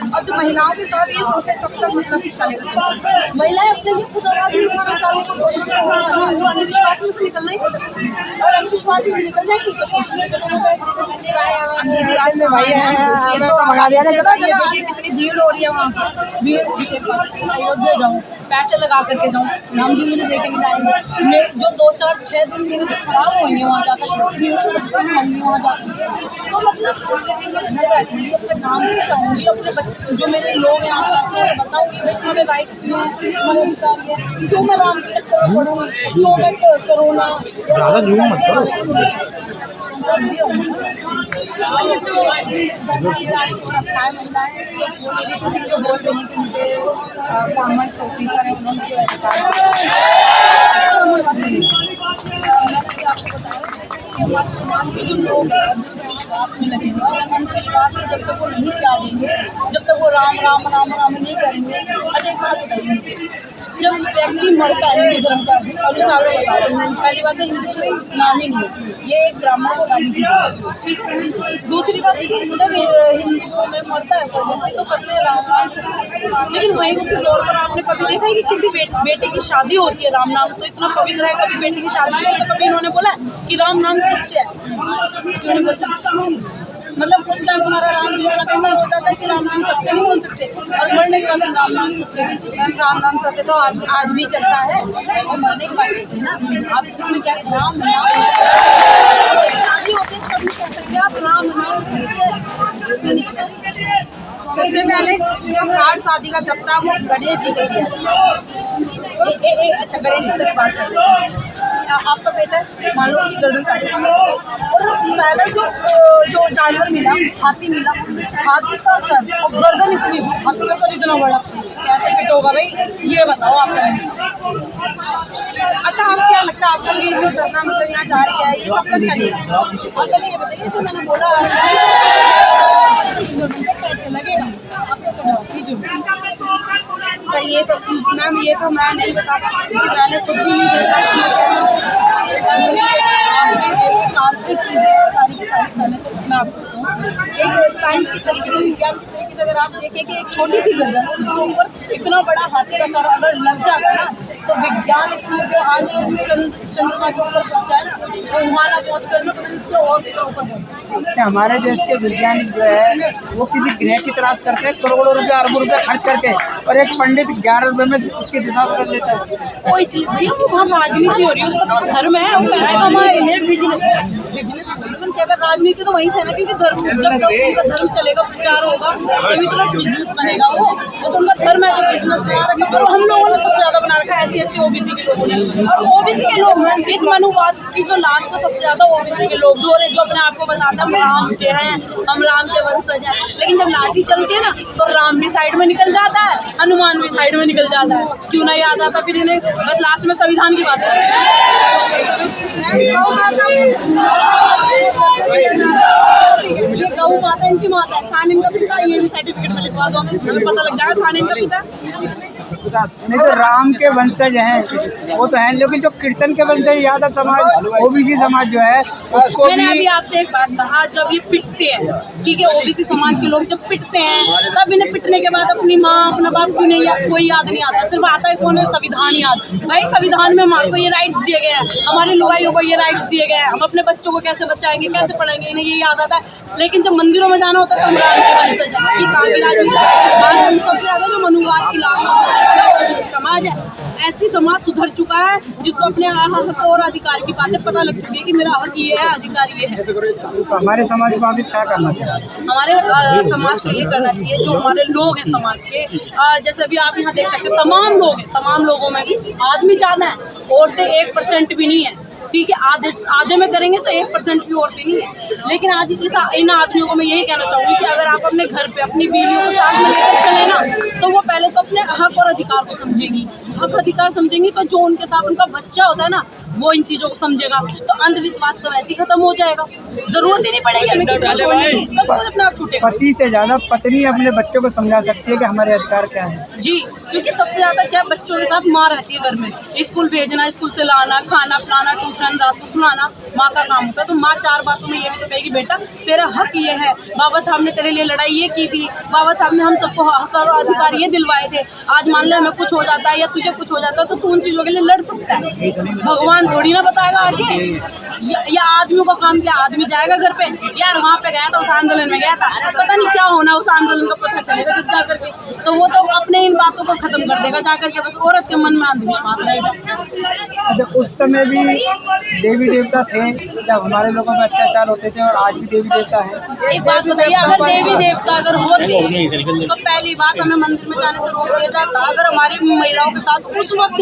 और जो महिलाओं के साथ ये सोचे कब तक मतलब चलेगा। महिलाएं अपने लिए खुद आवाज उठाना चाहती हैं, तो अंधविश्वास में से निकलना ही और अंधविश्वास में निकल जाएगी तो कितनी भीड़ हो रही है वहाँ पर। भीड़ अयोध्या जाऊँ, पैसे लगा करके जाऊँ, हम भी मुझे देखे नहीं जाएंगे। मैं जो 2-4-6 दिन मेरे जो खराब होंगे वहाँ जाकर भीड़ से मम्मी वहाँ जाती है, तो मतलब घर बैठूँगी अपने काम पे जाऊँगी, अपने जो मेरे लोग हैं उन्हें बताऊँगी भाई हमें राइट्स हैं, हमारे अधिकार है, क्यों मैं राम के चक्कर में पढ़ूँ, क्यों मैं कोरोना ज़्यादा जूम मत करो। जो बोल रही है कि मुझे ब्राह्मण प्रोफेसर है उन्होंने जो अधिकार समाज के जो लोग हैं विश्वास में लगे हुए और अंधविश्वास में जब तक वो नहीं त्यागेंगे, जब तक वो राम राम राम राम नहीं करेंगे। अच्छा एक बात बताइए, जब व्यक्ति मरता है हिंदू धर्म का अनुसार पहली बात तो हिंदू कोई नाम ही नहीं, ये एक ब्राह्मण को नाम ठीक है। दूसरी बात जब हिंदुओं में मरता है कोई व्यक्ति तो कहते हैं राम नाम, लेकिन वहीं उसी दौर पर आपने कभी देखा है कि किसी बेटे की शादी होती है राम नाम तो इतना पवित्र है, कभी बेटे की शादी में तो कभी इन्होंने बोला कि राम नाम सत्य है, क्यों नहीं बोलता? मतलब उस टाइम हमारा राम जी इतना फेमस हो जाता है कि राम नाम सत्य नहीं बोल सकते और मरने के बाद राम नाम सत्य। राम नाम सत्य तो आज भी चलता है और मरने के बाद भी ना आप इसमें क्या राम नाम शादी होती है तब नहीं कह सकते आप राम नाम सत्य। सबसे पहले जो कार्ड शादी का जब था वो गणेश जी का दिया जाता है। अच्छा गणेश जी से बात कर रहे हैं, आपका बेटा मान लो उसकी गर्दन काटी और पहले जो जानवर मिला हाथी मिला, हाथी का सर और गर्दन इतनी, हाथी का सर इतना बड़ा, कैसे फिट होगा भाई ये बताओ आप। अच्छा आप क्या लगता है आपको कि जो धरना मतलब यहाँ जा रही है ये कब तक चलेगा? आप पहले ये बताइए जो मैंने बोला कैसे लगेगा, आप इसका जवाब दीजिए। सर ये तो मैम ये तो मैं नहीं बता सकती क्योंकि मैंने खुद भी नहीं देखा काल्पनिक चीज़ें सारी की सारी पहले तो मैं आपको एक साइंस की तरीके से विज्ञान की तरीके से अगर आप देखें कि एक छोटी सी गर्दन है उसके ऊपर इतना बड़ा हाथी का सर अगर लग जाता ना तो विज्ञान इतना जो आज चंद्रमा के ऊपर पहुँचा है ना तो वहाँ ना पहुँच कर मतलब इससे और ऊपर। हमारे देश के वैज्ञानिक जो है वो किसी ग्रह की तलाश करते हैं, करोड़ों रुपए अरबों रुपए खर्च करके, और एक पंडित 11 रुपए में उसकी दिशा बदल देता है। वो इसलिए वहाँ राजनीति हो रही है, उसका तो धर्म है, वो पैसा कमाए, बिजनेस अगर राजनीति तो वहीं से है ना, क्योंकि धर्म जब तक उनका धर्म चलेगा प्रचार होगा तभी तो बिजनेस बनेगा। वो तो उनका धर्म है जो बिजनेस बना रखा, पर हम लोगों ने सबसे ज्यादा बना रखा है SC ST OBC के लोगों ने, और OBC के लोग इस मनुवाद की जो लाश को सबसे ज्यादा OBC के लोग जो अपने आप को बताते हैं हम राम के हैं, हम राम के वंशज हैं, लेकिन जब लाठी चलती है ना तो राम भी साइड में निकल जाता है, हनुमान भी साइड में निकल जाता है। क्यों नहीं याद आता फिर इन्हें बस लास्ट में संविधान की बात है। ये गौ माता इनकी माता है, सानिम का पिता, ये भी सर्टिफिकेट में लिखवा दो, हमें पता लग जाएगा सानिम का पिता। नहीं तो राम के वंशज हैं वो तो हैं, लेकिन जो कृष्ण के वंशज यादव समाज OBC समाज जो है उसको मैंने अभी आपसे एक बात कहा, जब ये पिटते हैं ठीक है OBC समाज के लोग जब पिटते हैं तब इन्हें पिटने के बाद अपनी माँ अपना बाप क्यों नहीं कोई याद नहीं आता, सिर्फ आता है कौन है संविधान याद। भाई संविधान में हमारे को ये राइट्स दिए गए हैं, हमारे लुगाइयों को ये राइट्स दिए गए हैं, हम अपने बच्चों को कैसे बचाएंगे कैसे पढ़ाएंगे इन्हें ये याद आता है, लेकिन जब मंदिरों में जाना होता है तो हम राम के वंशज हैं। सबसे ज्यादा जो मनुवाद की लाश समाज है, ऐसी समाज सुधर चुका है जिसको अपने हक और अधिकार की बातें पता लग चुकी है कि मेरा हक ये है अधिकार ये है। तो हमारे समाज को अभी क्या करना चाहिए? हमारे समाज को ये करना चाहिए जो हमारे लोग हैं समाज के, जैसे अभी आप यहाँ देख सकते हैं तमाम लोग हैं, तमाम लोगों में भी आदमी ज़्यादा है, औरतें 1% भी नहीं है ठीक है, आधे में करेंगे तो 1% भी औरतें नहीं है। लेकिन आज इन आदमियों को मैं यही कहना चाहूँगी कि अगर आप अपने घर पे अपनी बीवियों को साथ में लेकर चले ना तो वो पहले तो अपने हक और अधिकार को समझेंगी, हक अधिकार समझेंगी तो जो उनके साथ उनका बच्चा होता है ना वो इन चीज़ों को समझेगा तो अंधविश्वास तो वैसे ही खत्म हो जाएगा, जरूरत ही नहीं पड़ेगी हमें किसी को छोड़ने की, सब कुछ अपने आप छूटेगा। पति से ज्यादा पत्नी अपने बच्चों को समझा सकती है कि हमारे अधिकार क्या है। जी, क्योंकि सबसे ज्यादा क्या बच्चों के साथ माँ रहती है घर में, स्कूल भेजना, स्कूल से लाना, खाना पिलाना, ट्यूशन, रात को सुलाना, माँ का काम होता है। तो माँ 4 बातों में ये भी तो कहेगी बेटा तेरा हक ये है, बाबा साहब ने तेरे लिए लड़ाई ये की थी, बाबा साहब ने हम सबको हक और अधिकार ये दिलवाए थे, आज मान ले हमें कुछ हो जाता है या तुझे कुछ हो जाता है तो तू उन चीज़ों के लिए लड़ सकता है। भगवान थोड़ी ना बताएगा आगे, या आदमियों का काम क्या, आदमी जाएगा घर पे, यार वहाँ पे गया था, उस आंदोलन में गया था, पता नहीं क्या होना उस आंदोलन का पता चलेगा जब जा करके, तो वो तो अपने इन बातों को खत्म कर देगा जा करके, बस औरत के मन में अंधविश्वास रहेगा। अच्छा, उस समय भी देवी देवता थे जब हमारे लोगों में अत्याचार होते थे और आज भी देवी देवता है। एक बात बताइए, अगर देवी देवता अगर होते तो पहली बात हमें मंदिर में जाने से रोक दिया जाता। अगर हमारी महिलाओं के साथ उस वक्त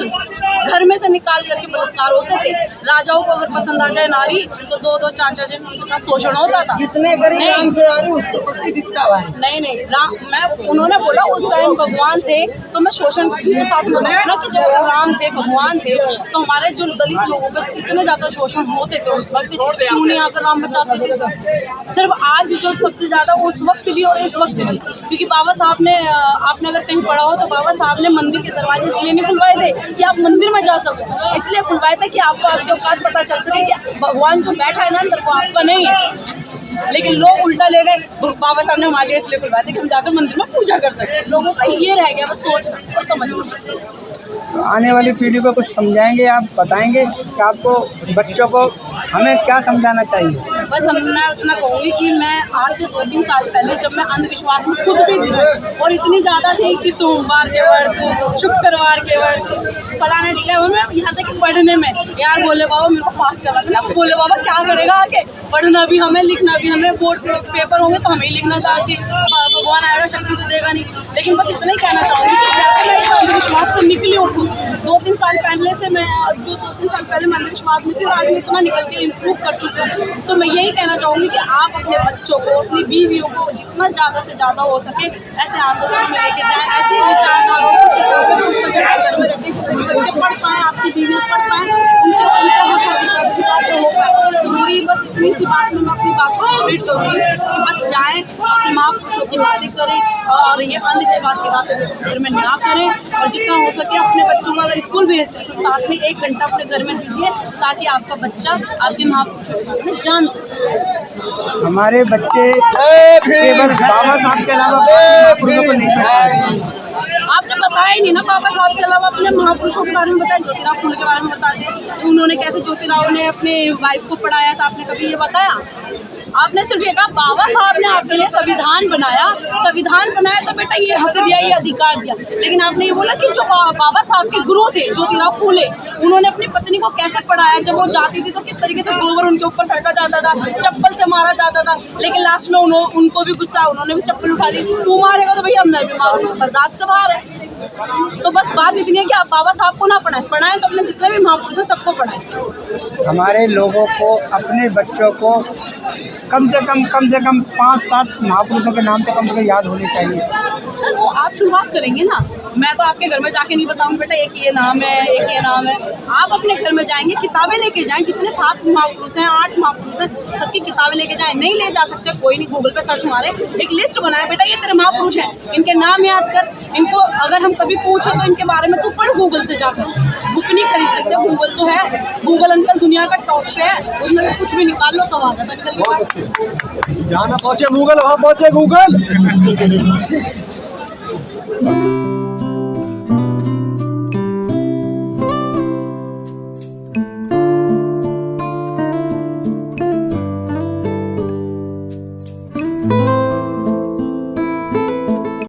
घर में से निकाल करके बलात्कार होते थे, राजाओं को अगर पसंद आ जाए नारी तो 2-2 4-4 दिन उनके साथ शोषण होता था। नहीं राम, उन्होंने बोला उस टाइम भगवान थे तो मैं शोषण के साथ बोला ना कि जब राम थे, भगवान थे, तो हमारे जो दलित लोगों पे इतने ज्यादा शोषण होते थे उस वक्त, क्यों नहीं आकर राम बचाते थे। सिर्फ आज जो सबसे ज्यादा उस वक्त भी और इस वक्त भी, क्योंकि बाबा साहब ने, आपने अगर कहीं पढ़ा हो तो बाबा साहब ने मंदिर के दरवाजे इसलिए नहीं खुलवाए थे कि आप मंदिर में जा सको, इसलिए खुलवाए थे कि आपको आपके औकात पता चल सके कि भगवान जो बैठा है ना अंदर वो आपका नहीं है। लेकिन लोग उल्टा ले गए, बाबा साहब ने हमारे लिए इसलिए खुलवाया था कि हम जाकर मंदिर में पूजा कर सकें। लोगों का ये रह गया बस सोचना और समझना। तो आने वाली पीढ़ी को कुछ समझाएंगे, आप बताएंगे कि आपको बच्चों को हमें क्या समझाना चाहिए? बस मैं इतना कहूँगी कि मैं आज से 2-3 साल पहले जब मैं अंधविश्वास में खुद भी थी और इतनी ज़्यादा थी कि सोमवार के व्रत, शुक्रवार के व्रत, फलाना टीका, मैं यहाँ तक कि पढ़ने में यार बोले बाबा मेरे को पास करवा देना, बोले बाबा क्या करेगा आगे, पढ़ना भी हमें, लिखना भी हमें, बोर्ड पेपर होंगे तो हमें ही लिखना जाके, भगवान आएगा शक्ति तो देगा नहीं। लेकिन बस इतना ही कहना चाहूँगी कि जैसे मैं इस अंधविश्वास से निकली हूँ 2-3 साल पहले से, मैं जो 2-3 साल पहले मैं अंधविश्वास में थी और आज मैं इतना निकल के इम्प्रूव कर चुकी हूँ। तो मैं यही कहना चाहूँगी कि आप अपने बच्चों को, अपनी बीवियों को जितना ज़्यादा से ज़्यादा हो सके ऐसे आंदोलन में लेके जाएँ, ऐसे विचारधाराओं की किताबें पुस्तकें घर में रखें जिससे कि बच्चे पढ़ पाएँ, आपकी बीवियाँ पढ़ पाएँ, उनका हक अधिकार हो पाए। तो मेरी बस इतनी सी बात में मैं अपनी बात को कंप्लीट करूँगी कि बस जाएँ, अपने माँ पुरुषों की बातें करें और ये अंधविश्वास की बातें घर में ना करें, और जितना हो सके अपने बच्चों को अगर स्कूल भेजते हैं तो साथ में 1 घंटा अपने घर में दीजिए ताकि आपका बच्चा आपके माँ पुरुषों के बारे में जान सके। हमारे बच्चे केवल बाबा साहब के अलावा महापुरुषों को नहीं पढ़ते। आपने बताया ही नहीं ना, बाबा साहब के अलावा अपने महापुरुषों के बारे में बताया, ज्योतिराव फूले के बारे में बता दें, उन्होंने कैसे ज्योतिराव ने अपने वाइफ को पढ़ाया था, आपने कभी ये बताया? आपने सिर्फ ये कहा बाबा साहब ने आपके लिए संविधान बनाया तो बेटा ये हक दिया, ये अधिकार दिया, लेकिन आपने ये बोला कि जो बाबा साहब के गुरु थे ज्योतिराव फूले, उन्होंने अपनी पत्नी को कैसे पढ़ाया, जब वो जाती थी तो किस तरीके से गोबर उनके ऊपर फेंका जाता था, चप्पल से मारा जाता था, लेकिन लास्ट में उनको भी गुस्सा, उन्होंने भी चप्पल उठा दी, तू मारेगा तो भैया हमने भी मारूंगा, बर्दाश्त से बाहर है। तो बस बात इतनी है कि आप बाबा साहब को ना पढ़ाएं तो अपने जितने भी महापुरुष हैं सबको पढ़ाएं। हमारे लोगों को, अपने बच्चों को कम से कम 5-7 महापुरुषों के नाम तो कम से कम याद होने चाहिए। सर वो आप शुरुआत करेंगे ना, मैं तो आपके घर में जाके नहीं बताऊंगी बेटा एक ये नाम है, एक ये नाम है। आप अपने घर में जाएंगे, किताबें लेके जाएं, जितने 7 महापुरुष हैं, 8 महापुरुष हैं, सबकी किताबें लेके जाएं। नहीं ले जा सकते कोई नहीं, गूगल पे सर्च मारे, एक लिस्ट बनाए, बेटा ये तेरे महापुरुष हैं, इनके नाम याद कर, इनको अगर हम कभी पूछो तो इनके बारे में तू पढ़ गूगल से जाकर, बुक नहीं खरीद सकते, गूगल तो है, गूगल अंकल दुनिया का टॉप पे है, उसमें कुछ भी निकाल लो, सब आ जाता निकल के। जहाँ ना पहुँचे गूगल वहाँ पहुँचे गूगल।